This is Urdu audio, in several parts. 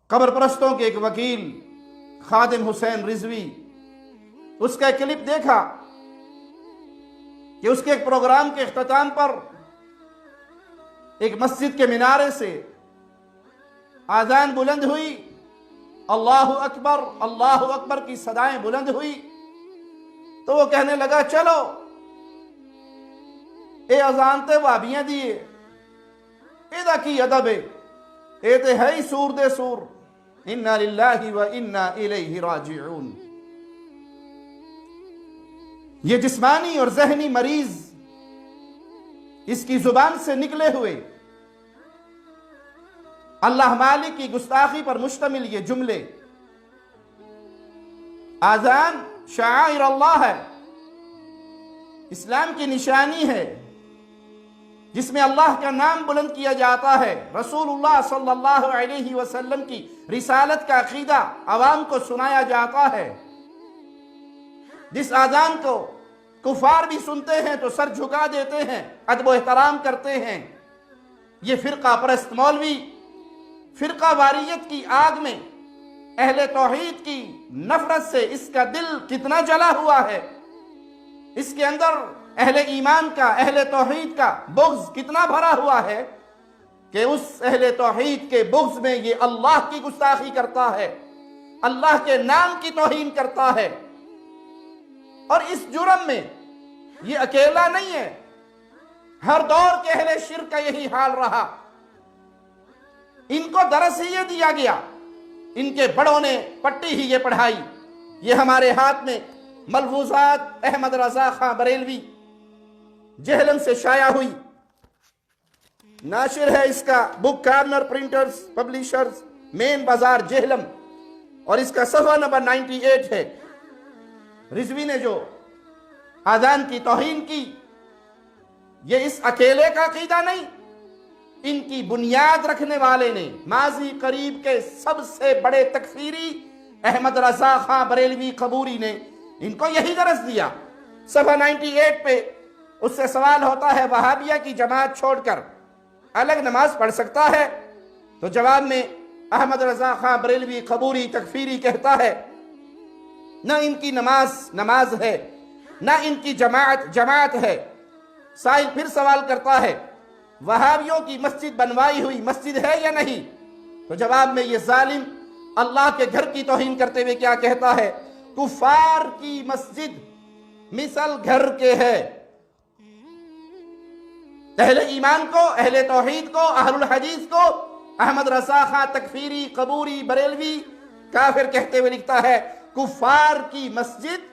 قبر پرستوں کے ایک وکیل خادم حسین رضوی، اس کا ایک کلپ دیکھا کہ اس کے ایک پروگرام کے اختتام پر ایک مسجد کے مینارے سے آذان بلند ہوئی، اللہ اکبر کی صدائیں بلند ہوئی، تو وہ کہنے لگا چلو اے اذان تے وابیاں دیئے اے کی ادب اے تے ہے سور دے سور، انا للہ و انا الیہ راجعون۔ یہ جسمانی اور ذہنی مریض، اس کی زبان سے نکلے ہوئے اللہ مالک کی گستاخی پر مشتمل یہ جملے، آذان شعائر اللہ ہے، اسلام کی نشانی ہے، جس میں اللہ کا نام بلند کیا جاتا ہے، رسول اللہ صلی اللہ علیہ وسلم کی رسالت کا عقیدہ عوام کو سنایا جاتا ہے، جس آذان کو کفار بھی سنتے ہیں تو سر جھکا دیتے ہیں، ادب و احترام کرتے ہیں۔ یہ فرقہ پرست مولوی فرقہ واریت کی آگ میں اہل توحید کی نفرت سے اس کا دل کتنا جلا ہوا ہے، اس کے اندر اہل ایمان کا، اہل توحید کا بغض کتنا بھرا ہوا ہے کہ اس اہل توحید کے بغض میں یہ اللہ کی گستاخی کرتا ہے، اللہ کے نام کی توہین کرتا ہے۔ اور اس جرم میں یہ اکیلا نہیں ہے، ہر دور کے اہل شرک کا یہی حال رہا۔ ان کو درس ہی یہ دیا گیا، ان کے بڑوں نے پٹی ہی یہ پڑھائی۔ یہ ہمارے ہاتھ میں ملفوظات احمد رضا خان بریلوی جہلم سے شائع ہوئی، ناشر ہے اس کا بک کارنر پرنٹرز پبلیشرز مین بازار جہلم، اور اس کا صفحہ نمبر 98 ہے۔ رضوی نے جو آذان کی توہین کی، یہ اس اکیلے کا عقیدہ نہیں، ان کی بنیاد رکھنے والے نے، ماضی قریب کے سب سے بڑے تکفیری احمد رضا خان بریلوی قبوری نے ان کو یہی درس دیا۔ صفحہ 98 پہ اس سے سوال ہوتا ہے وہابیہ کی جماعت چھوڑ کر الگ نماز پڑھ سکتا ہے؟ تو جواب میں احمد رضا خان بریلوی قبوری تکفیری کہتا ہے نہ ان کی نماز ہے، نہ ان کی جماعت ہے۔ سائل پھر سوال کرتا ہے وہابیوں کی مسجد بنوائی ہوئی مسجد ہے یا نہیں؟ تو جواب میں یہ ظالم اللہ کے گھر کی توہین کرتے ہوئے کیا کہتا ہے؟ کفار کی مسجد مثل گھر کے ہے۔ اہل ایمان کو، اہل توحید کو، اہل الحدیث کو احمد رضا خان تکفیری قبوری بریلوی کافر کہتے ہوئے لکھتا ہے کفار کی مسجد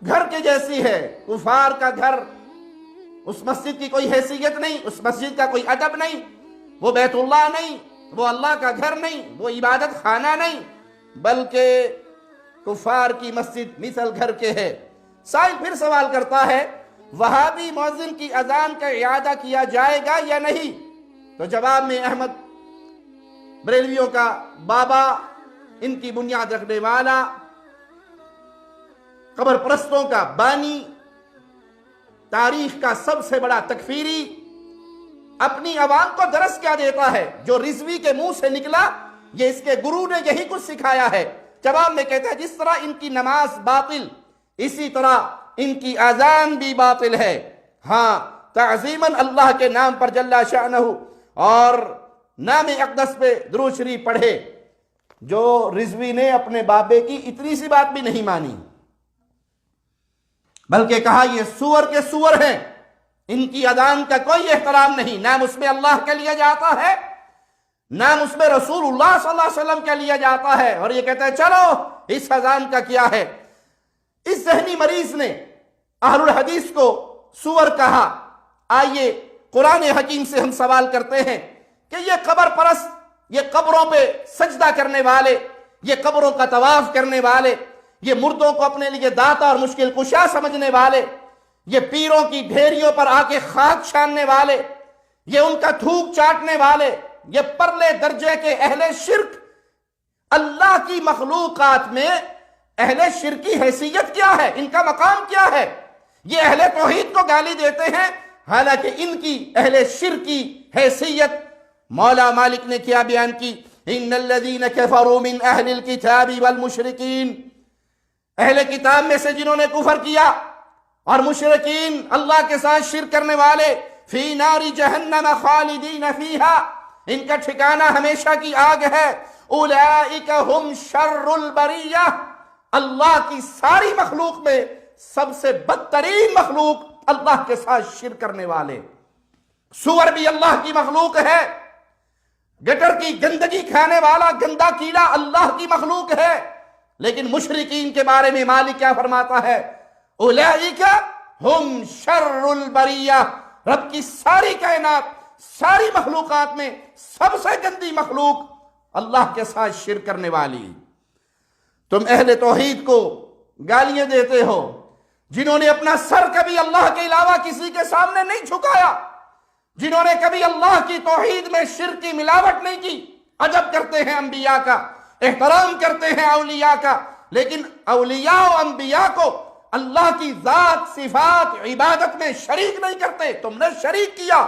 گھر کے جیسی ہے۔ کفار کا گھر، اس مسجد کی کوئی حیثیت نہیں، اس مسجد کا کوئی ادب نہیں، وہ بیت اللہ نہیں، وہ اللہ کا گھر نہیں، وہ عبادت خانہ نہیں، بلکہ کفار کی مسجد مثل گھر کے ہے۔ سائل پھر سوال کرتا ہے وہابی مؤذن کی اذان کا اعادہ کیا جائے گا یا نہیں؟ تو جواب میں احمد بریلویوں کا بابا، ان کی بنیاد رکھنے والا، قبر پرستوں کا بانی، تاریخ کا سب سے بڑا تکفیری، اپنی عوام کو درس کیا دیتا ہے؟ جو رضوی کے منہ سے نکلا یہ اس کے گرو نے یہی کچھ سکھایا ہے۔ جواب میں کہتا ہے جس طرح ان کی نماز باطل، اسی طرح ان کی اذان بھی باطل ہے۔ ہاں، تعظیماً اللہ کے نام پر جل شأنہ اور نام اقدس پہ درود شریف پڑھے۔ جو رضوی نے اپنے بابے کی اتنی سی بات بھی نہیں مانی، بلکہ کہا یہ سور کے سور ہیں، ان کی اذان کا کوئی احترام نہیں، نام اس میں اللہ کا لیا جاتا ہے، نام اس میں رسول اللہ صلی اللہ علیہ وسلم کا لیا جاتا ہے، اور یہ کہتا ہے چلو اس اذان کا کیا ہے۔ اس ذہنی مریض نے اہل الحدیث کو سور کہا۔ آئیے قرآن حکیم سے ہم سوال کرتے ہیں کہ یہ قبر پرست، یہ قبروں پہ سجدہ کرنے والے، یہ قبروں کا طواف کرنے والے، یہ مردوں کو اپنے لیے داتا اور مشکل کشا سمجھنے والے، یہ پیروں کی ڈھیریوں پر آ کے خاک چھاننے والے، یہ ان کا تھوک چاٹنے والے، یہ پرلے درجے کے اہل شرک، اللہ کی مخلوقات میں اہل شرک کی حیثیت کیا ہے؟ ان کا مقام کیا ہے؟ یہ اہل توحید کو گالی دیتے ہیں، حالانکہ ان کی اہل شرک کی حیثیت مولا مالک نے کیا بیان کی؟ ان الذین کفروا من اہل الکتاب والمشرکین، اہل کتاب میں سے جنہوں نے کفر کیا اور مشرکین اللہ کے ساتھ شرک کرنے والے، فی نار جہنم خالدین فیہا، ان کا ٹھکانہ ہمیشہ کی آگ ہے، اولئک ہم شر البریہ، اللہ کی ساری مخلوق میں سب سے بدترین مخلوق اللہ کے ساتھ شرک کرنے والے۔ سور بھی اللہ کی مخلوق ہے، گٹر کی گندگی کھانے والا گندا کیڑا اللہ کی مخلوق ہے، لیکن مشرکین کے بارے میں مالک کیا فرماتا ہے؟ اولئک ہم شر البریہ، رب کی ساری کائنات، ساری مخلوقات میں سب سے گندی مخلوق اللہ کے ساتھ شرک کرنے والی۔ تم اہل توحید کو گالیاں دیتے ہو، جنہوں نے اپنا سر کبھی اللہ کے علاوہ کسی کے سامنے نہیں جھکایا، جنہوں نے کبھی اللہ کی توحید میں شرک کی ملاوٹ نہیں کی، ادب کرتے ہیں انبیاء کا، احترام کرتے ہیں اولیاء کا، لیکن اولیاء و انبیاء کو اللہ کی ذات، صفات، عبادت میں شریک نہیں کرتے۔ تم نے شریک کیا،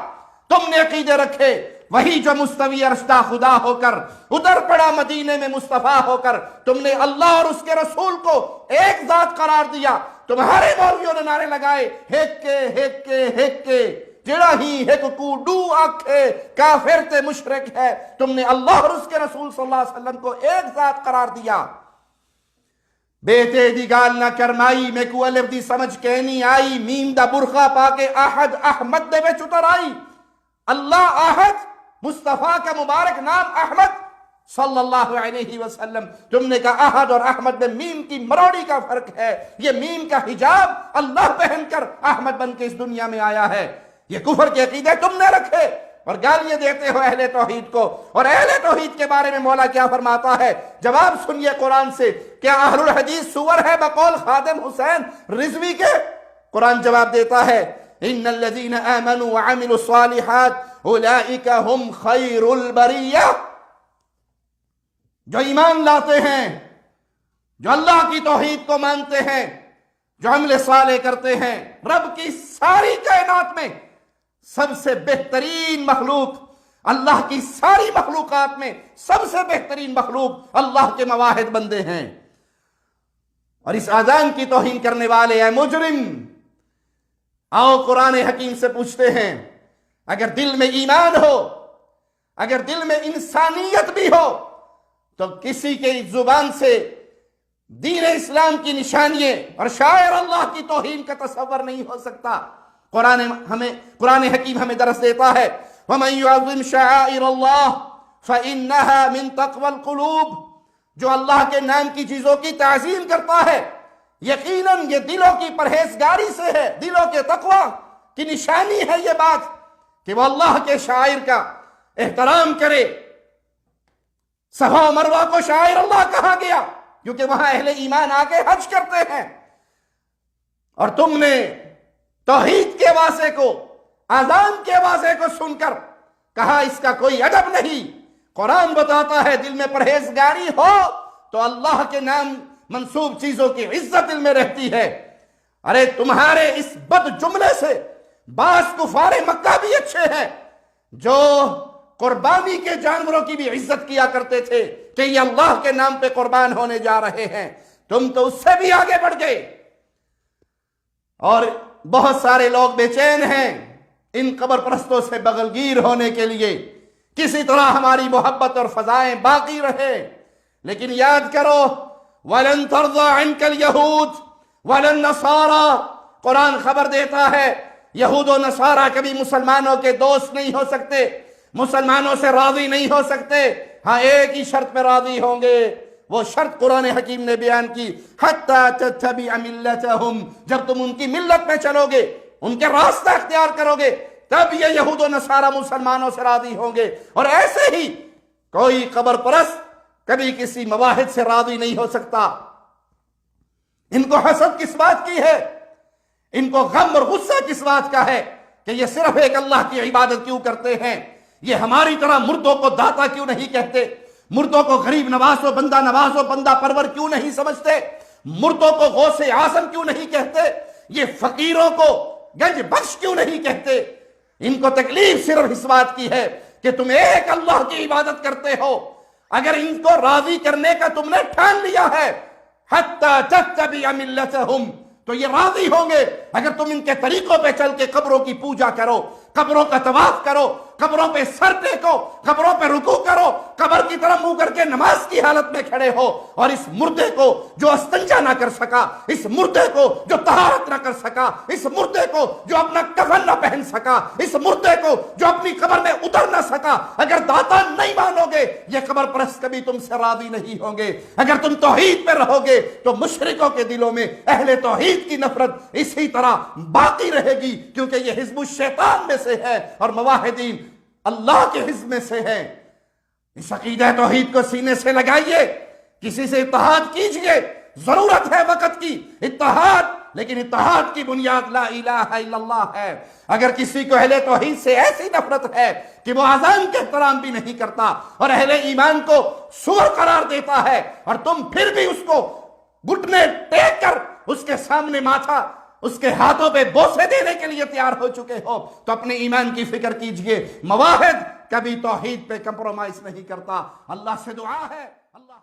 تم نے عقیدے رکھے، وہی جو مستوی عرشتہ خدا ہو کر اتر پڑا مدینے میں مصطفیٰ ہو کر، تم نے اللہ اور اس کے رسول کو ایک ذات قرار دیا۔ تمہارے مولویوں نے نعرے لگائے، ہیکے ہیکے ہیکے جڑا ہی ہیک کو ڈو آکھے کافر تے مشرک ہے۔ تم نے اللہ اور اس کے رسول صلی اللہ علیہ وسلم کو ایک ذات قرار دیا۔ بیٹے دی گال نہ کرمائی، میں کو الف دی سمجھ کے نہیں آئی، میم دا برخا پا کے احد احمد دے وچ اتر آئی۔ اللہ احد، مصطفیٰ کا مبارک نام احمد صلی اللہ علیہ وسلم۔ تم نے کہا احد اور احمد میں میم کی مروڑی کا فرق ہے، یہ میم کا حجاب اللہ پہن کر احمد بن کے اس دنیا میں آیا ہے۔ یہ کفر کے عقیدے تم نے رکھے اور گالیاں دیتے ہو اہل توحید کو۔ اور اہل توحید کے بارے میں مولا کیا فرماتا ہے؟ جواب سنیے قرآن سے۔ کیا اہل الحدیث سور ہے بقول خادم حسین رضوی کے؟ قرآن جواب دیتا ہے، ان الذین آمنوا وعملوا الصالحات اولئک هم خیر البریہ، جو ایمان لاتے ہیں، جو اللہ کی توحید کو مانتے ہیں، جو عمل صالح کرتے ہیں، رب کی ساری کائنات میں سب سے بہترین مخلوق، اللہ کی ساری مخلوقات میں سب سے بہترین مخلوق اللہ کے مواحد بندے ہیں۔ اور اس اذان کی توہین کرنے والے اے مجرم، آؤ قرآن حکیم سے پوچھتے ہیں، اگر دل میں ایمان ہو، اگر دل میں انسانیت بھی ہو، تو کسی کے زبان سے دین اسلام کی نشانییں اور شاعر اللہ کی توہین کا تصور نہیں ہو سکتا۔ قرآن حکیم ہمیں درس دیتا ہے، وَمَن يُعَظِّمْ شَعَائِرَ اللَّهِ فَإِنَّهَا مِن تَقْوَى الْقُلُوبِ، جو اللہ کے نام کی چیزوں کی تعظیم کرتا ہے، یقیناً یہ دلوں کی پرہیزگاری سے ہے، دلوں کے تقوی کی نشانی ہے یہ بات کہ وہ اللہ کے شاعر کا احترام کرے۔ صفا و مروہ کو شاعر اللہ کہا گیا کیونکہ وہاں اہل ایمان آگے حج کرتے ہیں، اور تم نے توحید کے واضح کو، اذان کے واضح کو سن کر کہا اس کا کوئی ادب نہیں۔ قرآن بتاتا ہے دل میں پرہیزگاری ہو تو اللہ کے نام منسوب چیزوں کی عزت دل میں رہتی ہے۔ ارے تمہارے اس بد جملے سے بعض کفار مکہ بھی اچھے ہیں، جو قربانی کے جانوروں کی بھی عزت کیا کرتے تھے کہ یہ اللہ کے نام پہ قربان ہونے جا رہے ہیں۔ تم تو اس سے بھی آگے بڑھ گئے، اور بہت سارے لوگ بے چین ہیں ان قبر پرستوں سے بغلگیر ہونے کے لیے، کسی طرح ہماری محبت اور فضائیں باقی رہے۔ لیکن یاد کرو، وَلَن تَرْضَىٰ عَنْكَ الْيَهُودُ وَلَا النَّصَارَىٰ، قرآن خبر دیتا ہے یہود و نصارہ کبھی مسلمانوں کے دوست نہیں ہو سکتے، مسلمانوں سے راضی نہیں ہو سکتے۔ ہاں ایک ہی شرط پہ راضی ہوں گے، وہ شرط قرآن حکیم نے بیان کی، حَتَّىٰ تَتَّبِعَ مِلَّتَهُمْ، جب تم ان کی ملت میں چلو گے، ان کے راستہ اختیار کرو گے، تب یہ یہود و نصارہ مسلمانوں سے راضی ہوں گے۔ اور ایسے ہی کوئی قبر پرست کبھی کسی مواحد سے راضی نہیں ہو سکتا۔ ان کو حسد کس بات کی ہے؟ ان کو غم اور غصہ کس بات کا ہے کہ یہ صرف ایک اللہ کی عبادت کیوں کرتے ہیں؟ یہ ہماری طرح مردوں کو داتا کیوں نہیں کہتے؟ مردوں کو غریب نواز و بندہ پرور کیوں نہیں سمجھتے؟ مردوں کو غوث اعظم کیوں نہیں کہتے؟ یہ فقیروں کو گنج بخش کیوں نہیں کہتے؟ ان کو تکلیف صرف اس بات کی ہے کہ تم ایک اللہ کی عبادت کرتے ہو، اگر ان کو راضی کرنے کا تم نے ٹھان لیا ہے حتی تتبع ملتہم، تو یہ راضی ہوں گے اگر تم ان کے طریقوں پہ چل کے قبروں کی پوجا کرو، قبروں کا طواف کرو، قبروں پہ سر ٹیکو، قبروں پہ رکوع کرو، قبر کی طرف منہ کر کے نماز کی حالت میں کھڑے ہو، اور اس مردے کو جو استنجا نہ کر سکا، اس مردے کو جو طہارت نہ کر سکا، اس مردے کو جو اپنا کفن نہ پہن سکا، اس مردے کو جو اپنی قبر میں اتر نہ سکا، اگر داتا نہیں مانو گے یہ قبر پرست کبھی تم سے راضی نہیں ہوں گے۔ اگر تم توحید پہ رہو گے تو مشرکوں کے دلوں میں اہل توحید کی نفرت اسی طرح باقی رہے گی، کیونکہ یہ حزب الشیطان میں سے ہے اور موحدین اللہ کے حزب میں سے ہے۔ اس عقیدہ توحید کو سینے سے لگائیے، کسی سے اتحاد کیجئے، ضرورت ہے وقت کی اتحاد، لیکن اتحاد کی بنیاد لا الہ الا اللہ ہے۔ اگر کسی کو اہل توحید سے ایسی نفرت ہے کہ وہ اذان کے احترام بھی نہیں کرتا اور اہل ایمان کو سور قرار دیتا ہے، اور تم پھر بھی اس کو گھٹنے ٹیک کر اس کے سامنے ماتھا، اس کے ہاتھوں پہ بوسے دینے کے لیے تیار ہو چکے ہو، تو اپنے ایمان کی فکر کیجئے۔ موحد کبھی توحید پہ کمپرومائز نہیں کرتا۔ اللہ سے دعا ہے اللہ